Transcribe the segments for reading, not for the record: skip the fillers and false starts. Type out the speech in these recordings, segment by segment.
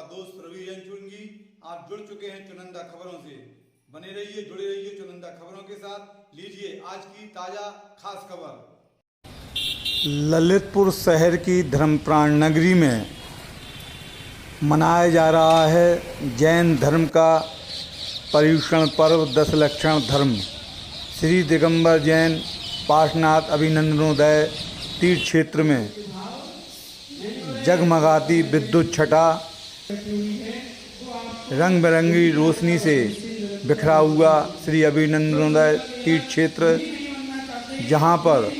दोस्त रवि चुनगी। आप जुड़ चुके हैं चुनिंदा खबरों से। बने रहिए, जुड़े रहिए चुनिंदा खबरों के साथ। लीजिए आज की ताजा खास खबर। ललितपुर शहर की धर्मप्राण नगरी में मनाया जा रहा है जैन धर्म का पर्युषण पर्व दशलक्षण धर्म। श्री दिगंबर जैन पार्श्वनाथ अभिनंदनोदय तीर्थ क्षेत्र में जगमगाती विद्युत छटा रंग बिरंगी रोशनी से बिखरा हुआ श्री अभिनंदनोदय तीर्थ क्षेत्र, जहाँ पर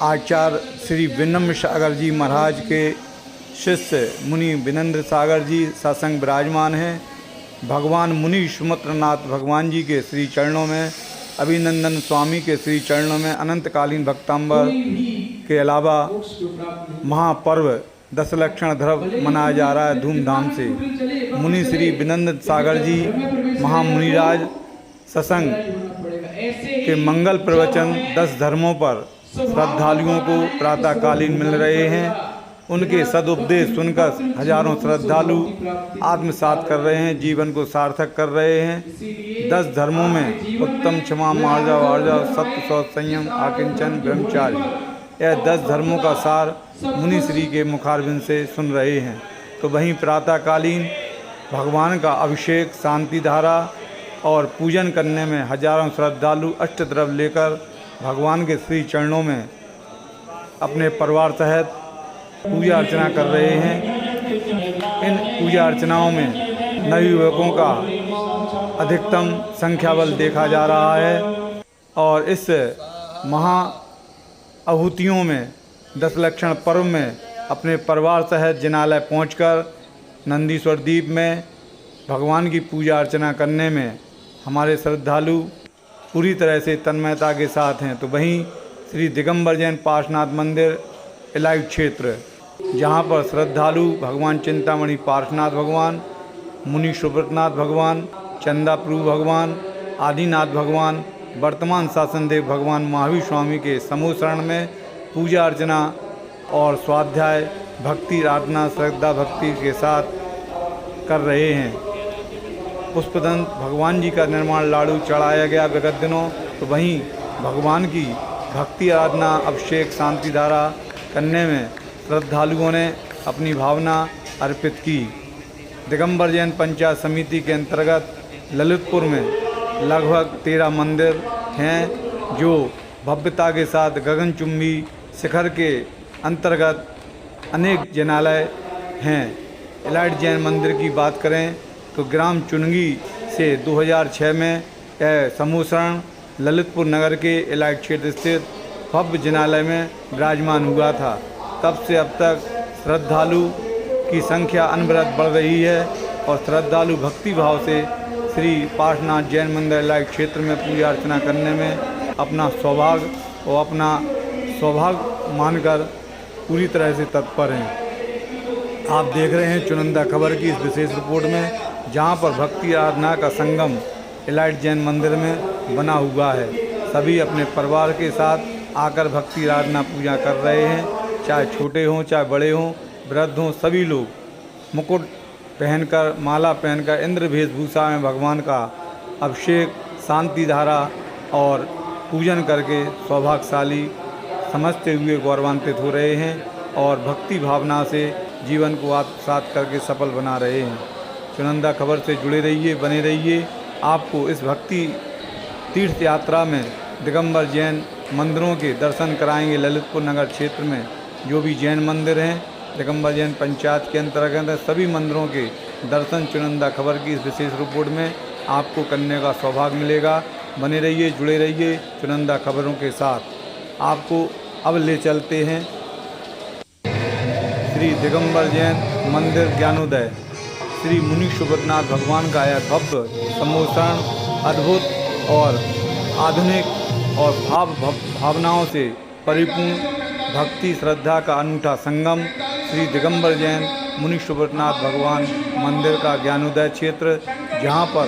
आचार्य श्री विनम्र सागर जी महाराज के शिष्य मुनि विनम्र सागर जी सत्संग विराजमान हैं। भगवान मुनि सुमत्रनाथ भगवान जी के श्री चरणों में, अभिनंदन स्वामी के श्री चरणों में अनंतकालीन भक्तांबर के अलावा महापर्व दशलक्षण धर्म मनाया जा रहा है धूमधाम से। मुनि श्री विनम्र सागर जी महामुनिराज सत्संग के मंगल प्रवचन 10 धर्मों पर श्रद्धालुओं को प्रातःकालीन मिल रहे हैं। उनके सदुपदेश सुनकर हजारों श्रद्धालु आत्मसात कर रहे हैं, जीवन को सार्थक कर रहे हैं। 10 धर्मों में उत्तम क्षमा मार्जा वार्जा सत्य शौच संयम आकिंचन ब्रह्मचार्य, यह 10 धर्मों का सार मुनि श्री के मुखारविंद से सुन रहे हैं। तो वहीं प्रातःकालीन भगवान का अभिषेक शांति धारा और पूजन करने में हजारों श्रद्धालु अष्टद्रव्य लेकर भगवान के श्री चरणों में अपने परिवार सहित पूजा अर्चना कर रहे हैं। इन पूजा अर्चनाओं में नवयुवकों का अधिकतम संख्या बल देखा जा रहा है और इस महा आहुतियों में दशलक्षण पर्व में अपने परिवार सहित जिनालय पहुंचकर नंदीश्वर द्वीप में भगवान की पूजा अर्चना करने में हमारे श्रद्धालु पूरी तरह से तन्मयता के साथ हैं। तो वहीं श्री दिगंबर जैन पार्श्वनाथ मंदिर इलाइट क्षेत्र, जहाँ पर श्रद्धालु भगवान चिंतामणि पार्श्वनाथ भगवान, मुनि सुब्रतनाथ भगवान, चंदा प्रभु भगवान, आदिनाथ भगवान, वर्तमान शासनदेव भगवान महावीर स्वामी के समूह शरण में पूजा अर्चना और स्वाध्याय भक्ति आराधना श्रद्धा भक्ति के साथ कर रहे हैं। पुष्पदंत भगवान जी का निर्माण लाड़ू चढ़ाया गया विगत दिनों। तो वहीं भगवान की भक्ति आराधना अभिषेक शांति धारा करने में श्रद्धालुओं ने अपनी भावना अर्पित की। दिगंबर जैन पंचायत समिति के अंतर्गत ललितपुर में लगभग 13 मंदिर हैं जो भव्यता के साथ गगनचुंबी शिखर के अंतर्गत अनेक जिनालय हैं। इलाइट जैन मंदिर की बात करें तो ग्राम चुनगी से 2006 में यह समूह शरण ललितपुर नगर के इलाइट क्षेत्र स्थित भव्य जिनालय में विराजमान हुआ था। तब से अब तक श्रद्धालु की संख्या अनवरत बढ़ रही है और श्रद्धालु भक्ति भाव से श्री पार्श्वनाथ जैन मंदिर इलाइट क्षेत्र में पूजा अर्चना करने में अपना सौभाग्य और अपना सौभाग्य मानकर पूरी तरह से तत्पर हैं। आप देख रहे हैं चुनिंदा खबर की इस विशेष रिपोर्ट में, जहां पर भक्ति आराधना का संगम इलाइट जैन मंदिर में बना हुआ है। सभी अपने परिवार के साथ आकर भक्ति आराधना पूजा कर रहे हैं, चाहे छोटे हों चाहे बड़े हों, वृद्ध हों, सभी लोग मुकुट पहनकर माला पहनकर इंद्र वेशभूषा में भगवान का अभिषेक शांति धारा और पूजन करके सौभाग्यशाली समझते हुए गौरवान्वित हो रहे हैं और भक्ति भावना से जीवन को आत्मसात करके सफल बना रहे हैं। चुनिंदा खबर से जुड़े रहिए, बने रहिए। आपको इस भक्ति तीर्थ यात्रा में दिगंबर जैन मंदिरों के दर्शन कराएंगे। ललितपुर नगर क्षेत्र में जो भी जैन मंदिर हैं दिगंबर जैन पंचायत के अंतर्गत सभी मंदिरों के दर्शन चुनिंदा खबर की इस विशेष रिपोर्ट में आपको करने का सौभाग्य मिलेगा। बने रहिए, जुड़े रहिए चुनिंदा खबरों के साथ। आपको अब ले चलते हैं श्री दिगंबर जैन मंदिर ज्ञानोदय श्री मुनि सुब्रतनाथ भगवान का यह भव्य सम्मोहन अद्भुत और आधुनिक और भावनाओं से परिपूर्ण भक्ति श्रद्धा का अनूठा संगम श्री दिगंबर जैन मुनि सुब्रतनाथ भगवान मंदिर का ज्ञानोदय क्षेत्र, जहां पर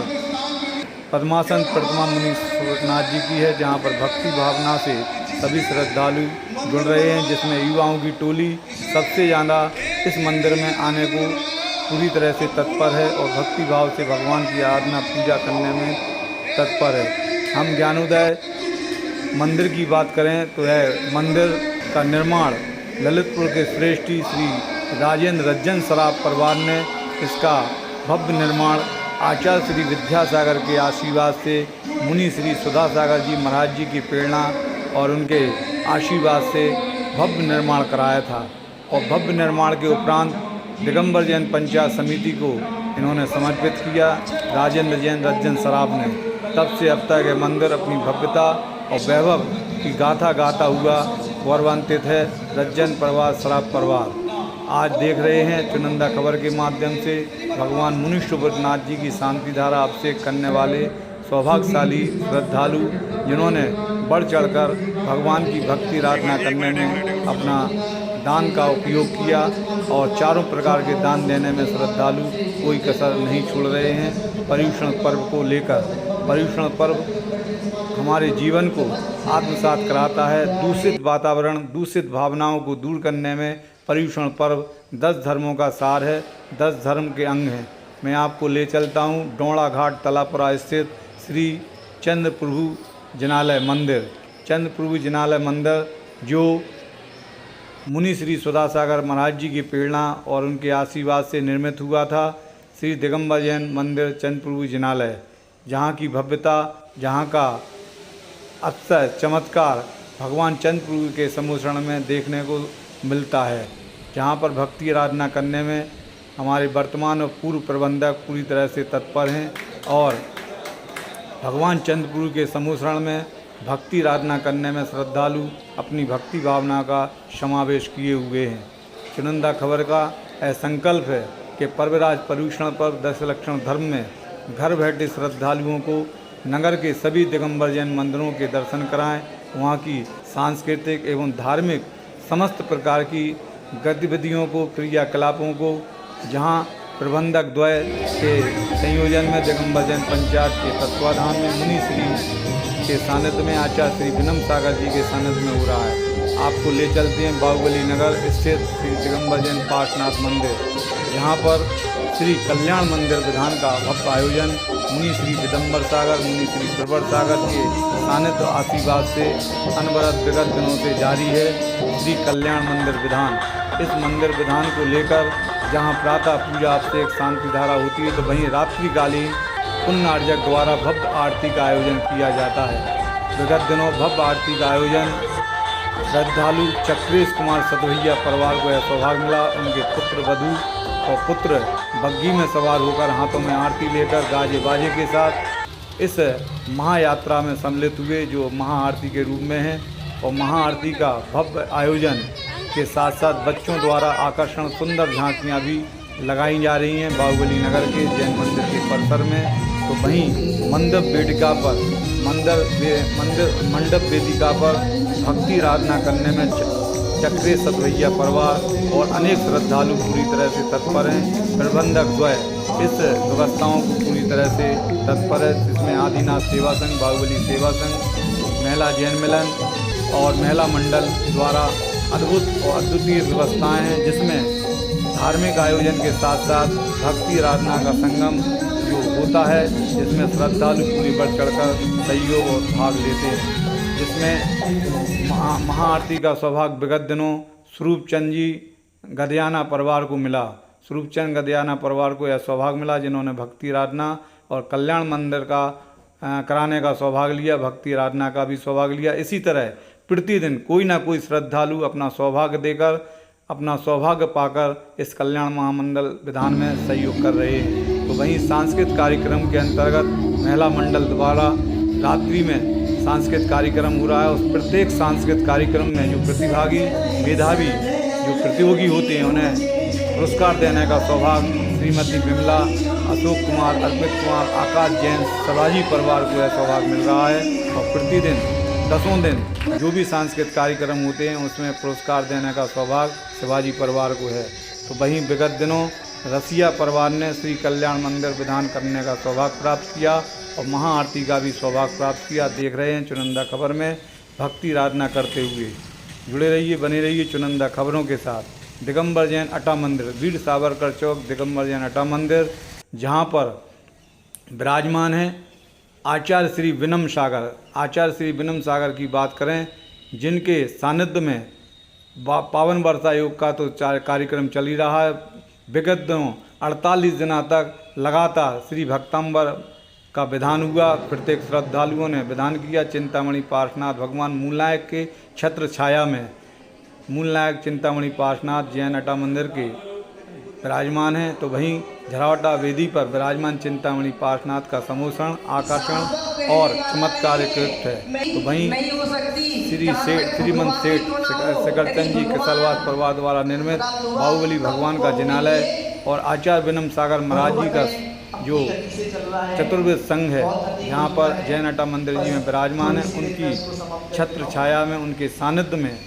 पद्मासन प्रतिमा मुनि सुब्रतनाथ जी की है, जहां पर भक्ति भावना से सभी श्रद्धालु जुड़ रहे हैं, जिसमें युवाओं की टोली सबसे ज़्यादा इस मंदिर में आने को पूरी तरह से तत्पर है और भक्ति भाव से भगवान की आराधना पूजा करने में तत्पर है। हम ज्ञानोदय मंदिर की बात करें तो यह मंदिर का निर्माण ललितपुर के श्रेष्ठी श्री राजेंद्र रज्जन सराफ परिवार ने इसका भव्य निर्माण आचार्य श्री विद्यासागर के आशीर्वाद से, मुनि श्री सुधासागर जी महाराज जी की प्रेरणा और उनके आशीर्वाद से भव्य निर्माण कराया था। और भव्य निर्माण के उपरांत दिगंबर जैन पंचायत समिति को इन्होंने समर्पित किया राजेंद्र जैन रज्जन सराफ ने। तब से अब तक यह मंदिर अपनी भव्यता और वैभव की गाथा गाता हुआ गौरवान्वित है। रज्जन परिवार सराफ परिवार आज देख रहे हैं चुनिंदा खबर के माध्यम से भगवान मुनि सुब्रतनाथ जी की शांति धारा अभिषेक करने वाले सौभाग्यशाली श्रद्धालु, जिन्होंने बढ़ चढ़कर भगवान की भक्ति आराधना करने में अपना दान का उपयोग किया और चारों प्रकार के दान देने में श्रद्धालु कोई कसर नहीं छोड़ रहे हैं। पर्युषण पर्व को लेकर, पर्युषण पर्व हमारे जीवन को आत्मसात कराता है। दूषित वातावरण, दूषित भावनाओं को दूर करने में पर्युषण पर्व 10 धर्मों का सार है, 10 धर्म के अंग हैं। मैं आपको ले चलता हूँ डोंड़ा घाट तलापुरा स्थित श्री चंद्र प्रभु जिनालय मंदिर। चंद्र प्रभु जिनालय मंदिर जो मुनि श्री सुधासागर महाराज जी की प्रेरणा और उनके आशीर्वाद से निर्मित हुआ था। श्री दिगंबर जैन मंदिर चंद्र प्रभु जिनालय, जहाँ की भव्यता, जहाँ का अक्षय चमत्कार भगवान चंद्र प्रभु के सम्मिश्रण में देखने को मिलता है, जहाँ पर भक्ति आराधना करने में हमारे वर्तमान और पूर्व प्रबंधक पूरी तरह से तत्पर हैं और भगवान चंद्र प्रभु के सम्मिश्रण में भक्ति आराधना करने में श्रद्धालु अपनी भक्ति भावना का समावेश किए हुए हैं। चुनिंदा खबर का यह संकल्प है कि पर्वराज पर्युषण पर्व 10 लक्षण धर्म में घर बैठे श्रद्धालुओं को नगर के सभी दिगंबर जैन मंदिरों के दर्शन कराएं, वहाँ की सांस्कृतिक एवं धार्मिक समस्त प्रकार की गतिविधियों को, क्रियाकलापों को, जहाँ प्रबंधक द्वय के संयोजन में दिगंबर जैन पंचायत के तत्वाधान में मुनि श्री के सानिध्य में आचार्य श्री विनम सागर जी के सानिध्य में हो रहा है। आपको ले चलते हैं बाहुबली नगर स्थित श्री दिगंबर जैन पार्श्वनाथ मंदिर, जहाँ पर श्री कल्याण मंदिर विधान का भव्य आयोजन मुनि श्री विदम्बर सागर, मुनि श्री प्रवर सागर के सानिध्य आशीर्वाद से अनवरत विगत दिनों से जारी है। श्री कल्याण मंदिर विधान, इस मंदिर विधान को लेकर जहाँ प्रातः पूजा अभिषेक शांति धारा होती है, तो वहीं रात्रिकालीन पुण्य अर्जक द्वारा भव्य आरती का आयोजन किया जाता है। विगत दिनों भव्य आरती का आयोजन श्रद्धालु चक्रेश कुमार सतवैया परिवार को यह सौभाग्य मिला। उनके पुत्र वधू और पुत्र बग्गी में सवार होकर हाथों में आरती लेकर गाजे बाजे के साथ इस महायात्रा में सम्मिलित हुए, जो महाआरती के रूप में है। और महाआरती का भव्य आयोजन के साथ साथ बच्चों द्वारा आकर्षण सुंदर झांकियाँ भी लगाई जा रही हैं बाहुबली नगर के जैन मंदिर के परिसर में। तो वहीं मंडप वेदिका पर मंडप वेदिका पर भक्ति आराधना करने में चक्रेश सतवैया परिवार और अनेक श्रद्धालु पूरी तरह से तत्पर हैं। प्रबंधक द्वय इस व्यवस्थाओं को पूरी तरह से तत्पर है, जिसमें आदिनाथ सेवा संघ, बाहुबली सेवा संघ, महिला जैन मिलन और महिला मंडल द्वारा अद्भुत और अद्वितीय व्यवस्थाएं हैं, जिसमें धार्मिक आयोजन के साथ साथ भक्ति आराधना का संगम जो होता है, जिसमें श्रद्धालु पूरी बढ़ चढ़कर सहयोग और भाग लेते हैं। जिसमें महाआरती का सौभाग्य विगत दिनों स्वरूपचंद जी गदियाना परिवार को मिला। स्वरूपचंद गदियाना परिवार को यह सौभाग्य मिला, जिन्होंने भक्ति आराधना और कल्याण मंदिर का कराने का सौभाग्य लिया, भक्ति आराधना का भी सौभाग्य लिया। इसी तरह प्रतिदिन कोई ना कोई श्रद्धालु अपना सौभाग्य देकर, अपना सौभाग्य पाकर इस कल्याण महामंडल विधान में सहयोग कर रहे हैं। तो वहीं सांस्कृतिक कार्यक्रम के अंतर्गत महिला मंडल द्वारा रात्रि में सांस्कृतिक कार्यक्रम हो रहा है। उस प्रत्येक सांस्कृतिक कार्यक्रम में जो प्रतिभागी, मेधावी, जो प्रतियोगी होते हैं, उन्हें पुरस्कार देने का सौभाग्य श्रीमती विमला, अशोक कुमार, अर्पित कुमार, आकाश जैन, शिवाजी परिवार को यह सौभाग्य मिल रहा है। और प्रतिदिन 10 दिन जो भी सांस्कृतिक कार्यक्रम होते हैं, उसमें पुरस्कार देने का सौभाग्य शिवाजी परिवार को है। तो वहीं विगत दिनों रसिया परिवार ने श्री कल्याण मंदिर विधान करने का सौभाग्य प्राप्त किया और महाआरती का भी सौभाग्य प्राप्त किया। देख रहे हैं चुनिंदा खबर में भक्ति आराधना करते हुए। जुड़े रहिए, बने रहिए चुनिंदा खबरों के साथ। दिगंबर जैन अटा मंदिर, वीर सावरकर चौक दिगंबर जैन अटा मंदिर, जहाँ पर विराजमान है आचार्य श्री विनम्र सागर। आचार्य श्री विनम्र सागर की बात करें, जिनके सानिध्य में पावन वर्षा योग का तो कार्यक्रम चल ही रहा है। विगत दिनों 48 दिनों तक लगातार श्री भक्तांबर का विधान हुआ। प्रत्येक श्रद्धालुओं ने विधान किया। चिंतामणि पार्श्वनाथ भगवान मूलनायक के छत्र छाया में मूलनायक चिंतामणि पार्श्वनाथ जैन अटा मंदिर के विराजमान हैं। तो वहीं झरावटा वेदी पर विराजमान चिंतामणि पार्श्वनाथ का समोषण, आकर्षण और चमत्कारिकृत है। तो वहीं श्रीमंत सेठ शिखरचंद जी किसलवास परिवार द्वारा निर्मित बाहुबली भगवान का जिनालय और आचार्य विनम्र सागर महाराज जी का जो चतुर्वेद संघ है, यहाँ पर जैन अटा मंदिर जी में विराजमान है, उनकी छत्र छाया में, उनके सानिध्य में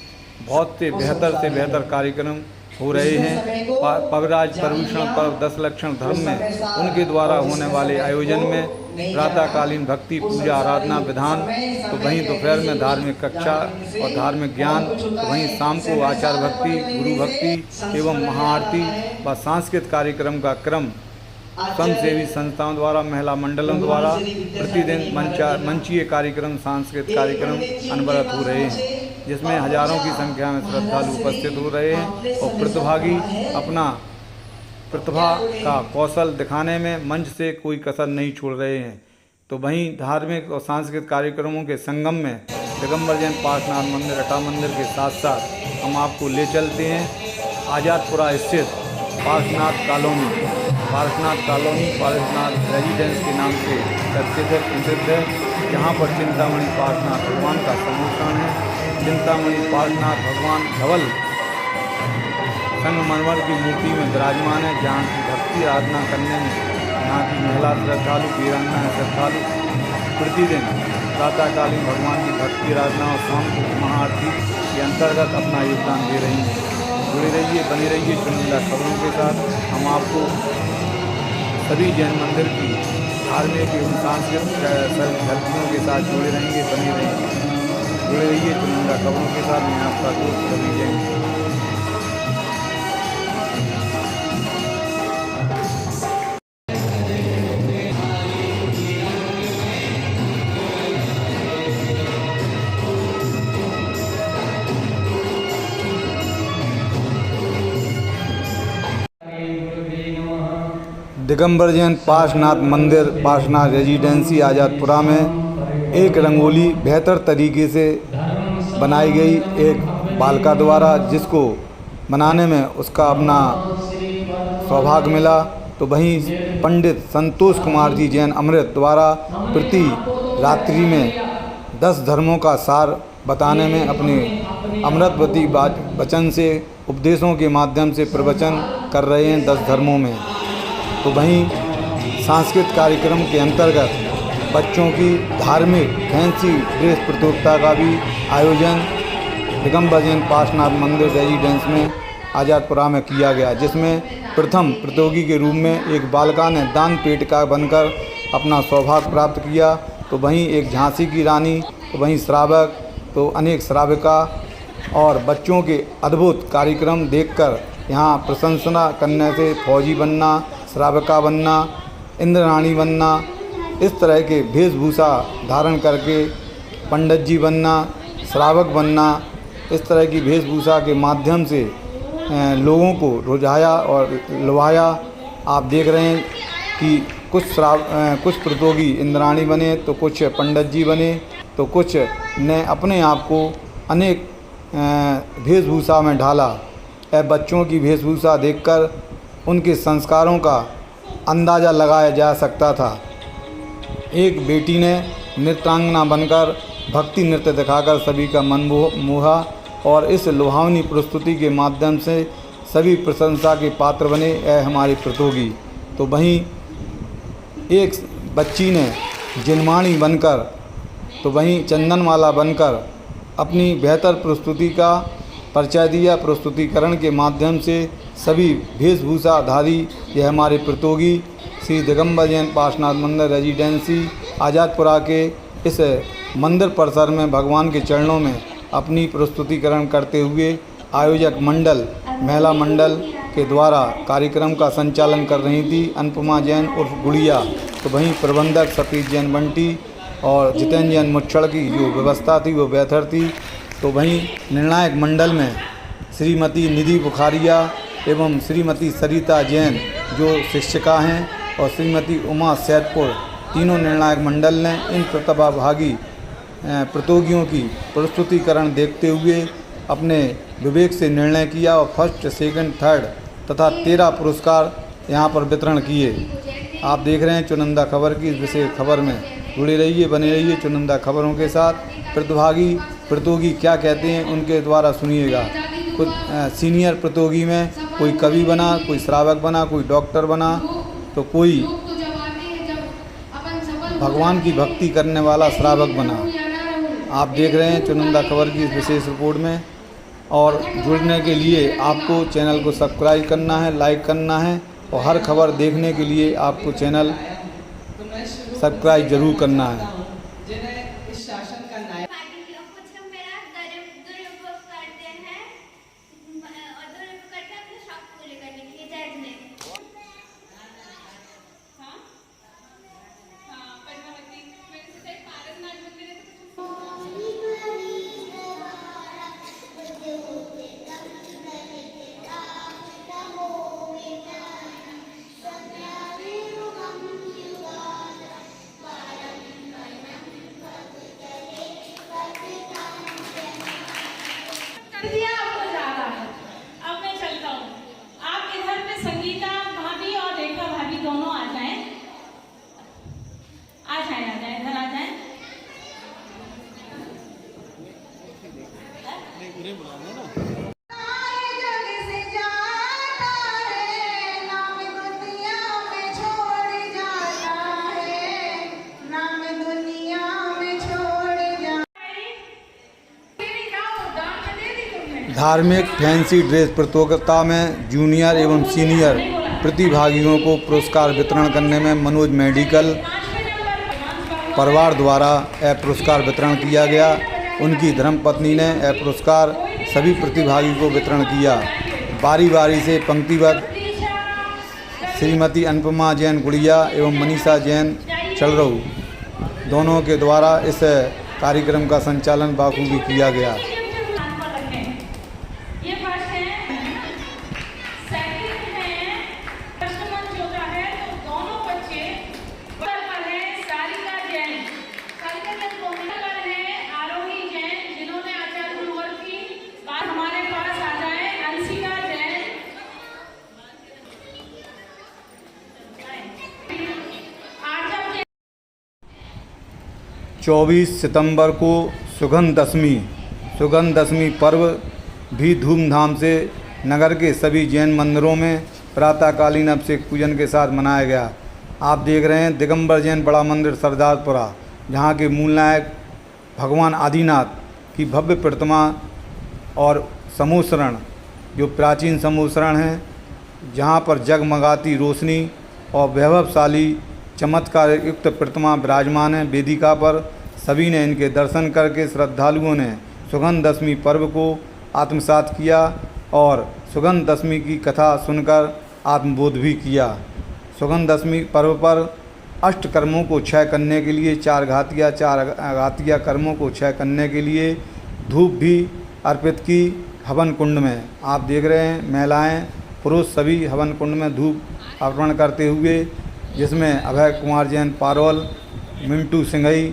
बहुत से बेहतर कार्यक्रम हो रहे हैं। पविराज प्रभूषण पर्व 10 लक्षण धर्म में उनके द्वारा होने वाले आयोजन में प्रातःकालीन भक्ति पूजा आराधना विधान, तो वहीं दोपहर में धार्मिक कक्षा और धार्मिक ज्ञान, तो वहीं शाम को आचार भक्ति, गुरु भक्ति एवं महाआरती व सांस्कृतिक कार्यक्रम का क्रम स्वयंसेवी संस्थाओं द्वारा, महिला मंडलों द्वारा प्रतिदिन मंचीय कार्यक्रम, सांस्कृतिक कार्यक्रम अनवरत हो रहे हैं, जिसमें हजारों की संख्या में श्रद्धालु उपस्थित हो रहे हैं और प्रतिभागी अपना प्रतिभा का कौशल दिखाने में मंच से कोई कसर नहीं छोड़ रहे हैं। तो वहीं धार्मिक और सांस्कृतिक कार्यक्रमों के संगम में दिगंबर जैन पार्श्वनाथ मंदिर अटा मंदिर के साथ साथ हम आपको ले चलते हैं आज़ादपुरा स्थित पार्श्वनाथ रेजिडेंस के नाम से प्रसिद्ध है, जहाँ पर चिंतामणि पार्श्वनाथ भगवान का समोषण है। चिंतामणि पार्श्वनाथ भगवान धवल संगमरमर की मूर्ति में विराजमान है, जहाँ की भक्ति आराधना करने में यहाँ की महिला श्रद्धालु, वीरांगना श्रद्धालु प्रतिदिन प्रातःकालीन भगवान की भक्ति आराधना और शाम को महाआरती के अंतर्गत अपना योगदान दे रही हैं। जुड़े रहिए, बने रहिए चुनिंदा खबरों के साथ। हम आपको सभी जैन मंदिर की धार्मिक एवं सांस्कृतिक झलकियों के साथ जुड़े रहेंगे, बने रहेंगे। जुड़े रहिए चुनिंदा खबरों के साथ। मैं आपका दोस्त रवि जैन। दिगंबर जैन पार्श्वनाथ मंदिर, पार्श्वनाथ रेजिडेंसी आज़ादपुरा में एक रंगोली बेहतर तरीके से बनाई गई एक बालिका द्वारा, जिसको बनाने में उसका अपना सौभाग्य मिला। तो वहीं पंडित संतोष कुमार जी जैन अमृत द्वारा प्रति रात्रि में 10 धर्मों का सार बताने में अपने अमृतवती वचन से, उपदेशों के माध्यम से प्रवचन कर रहे हैं 10 धर्मों में। तो वहीं सांस्कृतिक कार्यक्रम के अंतर्गत बच्चों की धार्मिक फैंसी ड्रेस प्रतियोगिता का भी आयोजन दिगंबर जैन पार्श्वनाथ मंदिर रेजिडेंस में आज़ादपुरा में किया गया, जिसमें प्रथम प्रतियोगी के रूप में एक बालिका ने दान पेटिका बनकर अपना सौभाग्य प्राप्त किया। तो वहीं एक झांसी की रानी, तो वहीं श्रावक, तो अनेक श्राविका और बच्चों के अद्भुत कार्यक्रम देखकर यहाँ प्रशंसा करने से फौजी बनना, श्राविका बनना, इंद्राणी बनना, इस तरह के वेशभूषा धारण करके पंडित जी बनना, श्रावक बनना, इस तरह की वेशभूषा के माध्यम से लोगों को रुझाया और लुभाया। आप देख रहे हैं कि कुछ प्रतियोगी इंद्राणी बने, तो कुछ पंडित जी बने, तो कुछ ने अपने आप को अनेक वेशभूषा में ढाला। बच्चों की वेशभूषा देखकर उनके संस्कारों का अंदाज़ा लगाया जा सकता था। एक बेटी ने नृत्यांगना बनकर भक्ति नृत्य दिखाकर सभी का मन मोहा और इस लुभावनी प्रस्तुति के माध्यम से सभी प्रशंसा के पात्र बने हमारे प्रतियोगी। तो वहीं एक बच्ची ने जिनमाणी बनकर, तो वहीं चंदनमाला बनकर अपनी बेहतर प्रस्तुति का परिचय दिया। प्रस्तुतिकरण के माध्यम से सभी वेशभूषाधारी यह हमारे प्रतियोगी श्री दिगंबर जैन पार्श्वनाथ मंदिर रेजिडेंसी आज़ादपुरा के इस मंदिर परिसर में भगवान के चरणों में अपनी प्रस्तुतिकरण करते हुए आयोजक मंडल महिला मंडल के द्वारा कार्यक्रम का संचालन कर रही थी अनुपमा जैन उर्फ गुड़िया। तो वहीं प्रबंधक सतीश जैन बंटी और जितेंद्र जैन मुच्छड़ की जो व्यवस्था थी वो बेहतर थी। तो वहीं निर्णायक मंडल में श्रीमती निधि बुखारिया एवं श्रीमती सरिता जैन जो शिक्षिका हैं और श्रीमती उमा सैदपुर, तीनों निर्णायक मंडल ने इन प्रतिभागी प्रतियोगियों की प्रस्तुतिकरण देखते हुए अपने विवेक से निर्णय किया और फर्स्ट, सेकंड, थर्ड तथा 13 पुरस्कार यहां पर वितरण किए। आप देख रहे हैं चुनिंदा खबर की इस विशेष खबर में जुड़े रहिए, बने रहिए चुनिंदा खबरों के साथ। प्रतियोगी क्या कहते हैं उनके द्वारा सुनिएगा। कुछ सीनियर प्रतियोगी में कोई कवि बना, कोई श्रावक बना, कोई डॉक्टर बना, तो कोई भगवान की भक्ति करने वाला श्रावक बना। आप देख रहे हैं चुनिंदा खबर की इस विशेष रिपोर्ट में। और जुड़ने के लिए आपको चैनल को सब्सक्राइब करना है, लाइक करना है और हर खबर देखने के लिए आपको चैनल सब्सक्राइब जरूर करना है। आपको ज्यादा है। अब मैं चलता हूँ। आप इधर पे संगीता भाभी और रेखा भाभी दोनों आ जाएं। आ जाएं इधर आ जाएं। धार्मिक फैंसी ड्रेस प्रतियोगिता में जूनियर एवं सीनियर प्रतिभागियों को पुरस्कार वितरण करने में मनोज मेडिकल परिवार द्वारा यह पुरस्कार वितरण किया गया। उनकी धर्मपत्नी ने यह पुरस्कार सभी प्रतिभागी को वितरण किया। बारी बारी से पंक्तिबद्ध श्रीमती अनुपमा जैन गुड़िया एवं मनीषा जैन चलरऊ दोनों के द्वारा इस कार्यक्रम का संचालन बाखूबी किया गया। चौबीस सितंबर को सुगंध दशमी पर्व भी धूमधाम से नगर के सभी जैन मंदिरों में प्रातःकालीन अभिषेक पूजन के साथ मनाया गया। आप देख रहे हैं दिगंबर जैन बड़ा मंदिर सरदारपुरा, जहां के मूल नायक भगवान आदिनाथ की भव्य प्रतिमा और समूसरण जो प्राचीन समूसरण हैं, जहां पर जगमगाती रोशनी और वैभवशाली चमत्कार युक्त प्रतिमा विराजमान है वेदिका पर। सभी ने इनके दर्शन करके श्रद्धालुओं ने सुगंध दशमी पर्व को आत्मसात किया और सुगंध दशमी की कथा सुनकर आत्मबोध भी किया। सुगंध दशमी पर्व पर अष्टकर्मों को क्षय करने के लिए चार घातिया कर्मों को क्षय करने के लिए धूप भी अर्पित की हवन कुंड में। आप देख रहे हैं महिलाएं पुरुष सभी हवन कुंड में धूप अर्पण करते हुए, जिसमें अभय कुमार जैन पारोल, मिंटू सिंघई,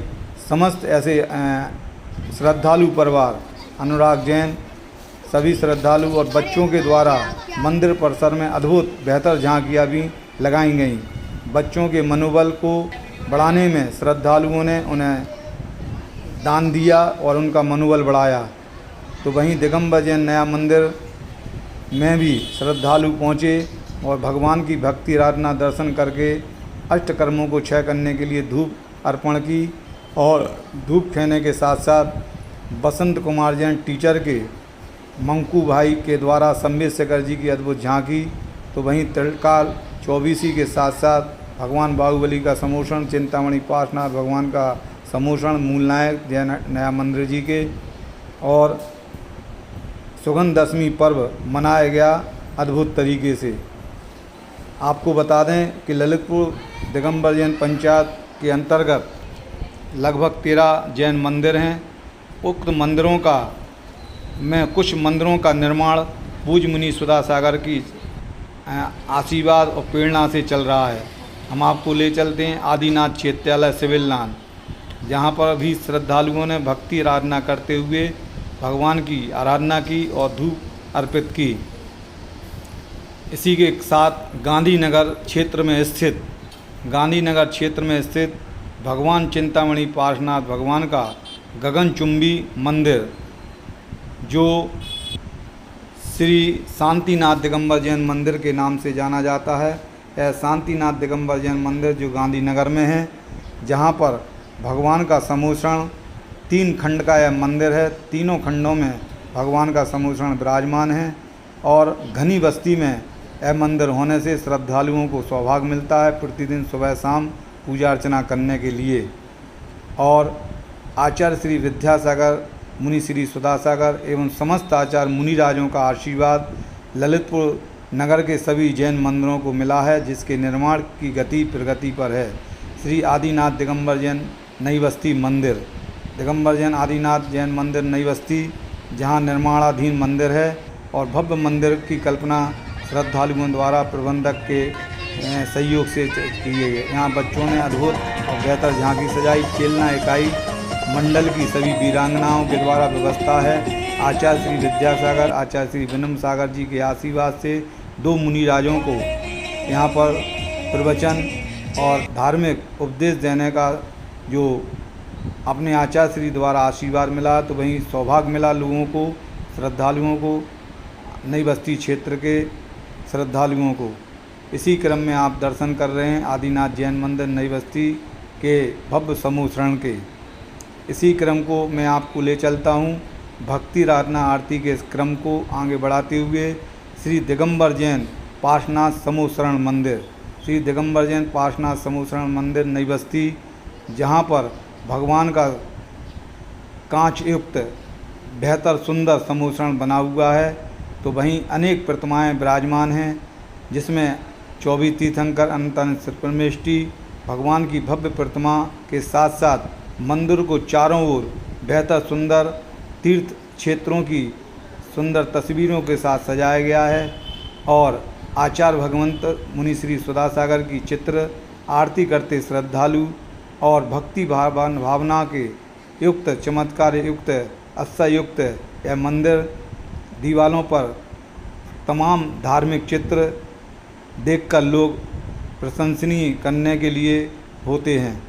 समस्त ऐसे श्रद्धालु परिवार, अनुराग जैन, सभी श्रद्धालु और बच्चों के द्वारा मंदिर परिसर में अद्भुत बेहतर झांकियाँ भी लगाई गईं। बच्चों के मनोबल को बढ़ाने में श्रद्धालुओं ने उन्हें दान दिया और उनका मनोबल बढ़ाया। तो वहीं दिगंबर जैन नया मंदिर में भी श्रद्धालु पहुँचे और भगवान की भक्ति आराधना दर्शन करके अष्टकर्मों को क्षय करने के लिए धूप अर्पण की। और धूप खेने के साथ साथ बसंत कुमार जैन टीचर के मंकू भाई के द्वारा संबित शेखर जी की अद्भुत झांकी। तो वहीं त्रिकाल चौबीसी के साथ साथ भगवान बाहुबली का समोषण, चिंतामणि पार्श्वनाथ भगवान का समोषण, मूल नायक जैन नया मंदिर जी के, और सुगंध दशमी पर्व मनाया गया अद्भुत तरीके से। आपको बता दें कि ललितपुर दिगंबर जैन पंचायत के अंतर्गत लगभग 13 जैन मंदिर हैं। उक्त मंदिरों का कुछ मंदिरों का निर्माण पूज्य मुनि सुधा सागर की आशीर्वाद और प्रेरणा से चल रहा है। हम आपको ले चलते हैं आदिनाथ चैत्यालय सिविलनान, जहाँ पर भी श्रद्धालुओं ने भक्ति आराधना करते हुए भगवान की आराधना की और धूप अर्पित की। इसी के साथ गांधीनगर क्षेत्र में स्थित भगवान चिंतामणि पार्श्वनाथ भगवान का गगनचुंबी मंदिर, जो श्री शांतिनाथ दिगंबर जैन मंदिर के नाम से जाना जाता है। यह शांतिनाथ दिगंबर जैन मंदिर जो गांधीनगर में है, जहाँ पर भगवान का समूषण 3 खंड का यह मंदिर है। तीनों खंडों में भगवान का समूषण विराजमान है और घनी बस्ती में यह मंदिर होने से श्रद्धालुओं को सौभाग्य मिलता है प्रतिदिन सुबह शाम पूजा अर्चना करने के लिए। और आचार्य श्री विद्यासागर, मुनि श्री सुधासागर एवं समस्त आचार्य मुनिराजों का आशीर्वाद ललितपुर नगर के सभी जैन मंदिरों को मिला है, जिसके निर्माण की गति प्रगति पर है। श्री आदिनाथ दिगंबर जैन नई बस्ती मंदिर, दिगंबर जैन आदिनाथ जैन मंदिर नई बस्ती, जहां निर्माणाधीन मंदिर है और भव्य मंदिर की कल्पना श्रद्धालुओं द्वारा प्रबंधक के सहयोग से की गई है। यहाँ बच्चों ने अद्भुत और बेहतर झांकी सजाई। चेलना इकाई मंडल की सभी वीरांगनाओं के द्वारा व्यवस्था है। आचार्य श्री विद्यासागर, आचार्य श्री विनम्र सागर जी के आशीर्वाद से 2 मुनिराजों को यहाँ पर प्रवचन और धार्मिक उपदेश देने का जो अपने आचार्य श्री द्वारा आशीर्वाद मिला, तो वहीं सौभाग्य मिला लोगों को, श्रद्धालुओं को, नई बस्ती क्षेत्र के श्रद्धालुओं को। इसी क्रम में आप दर्शन कर रहे हैं आदिनाथ जैन मंदिर नई बस्ती के भव्य समूषण के। इसी क्रम को मैं आपको ले चलता हूँ भक्ति आराधना आरती के इस क्रम को आगे बढ़ाते हुए श्री दिगंबर जैन पार्श्वनाथ समूषण मंदिर, श्री दिगंबर जैन पार्श्वनाथ समूषण मंदिर नई बस्ती, जहाँ पर भगवान का कांच युक्त बेहतर सुंदर समूषण बना हुआ है। तो वहीं अनेक प्रतिमाएं विराजमान हैं, जिसमें 24 तीर्थंकर अनंत परमेष्टि भगवान की भव्य प्रतिमा के साथ साथ मंदिर को चारों ओर बेहतर सुंदर तीर्थ क्षेत्रों की सुंदर तस्वीरों के साथ सजाया गया है। और आचार्य भगवंत मुनि श्री सुधासागर की चित्र आरती करते श्रद्धालु और भक्ति भावना के युक्त चमत्कार युक्त अश्चर्युक्त यह मंदिर दीवालों पर तमाम धार्मिक चित्र देखकर लोग प्रशंसनीय करने के लिए होते हैं।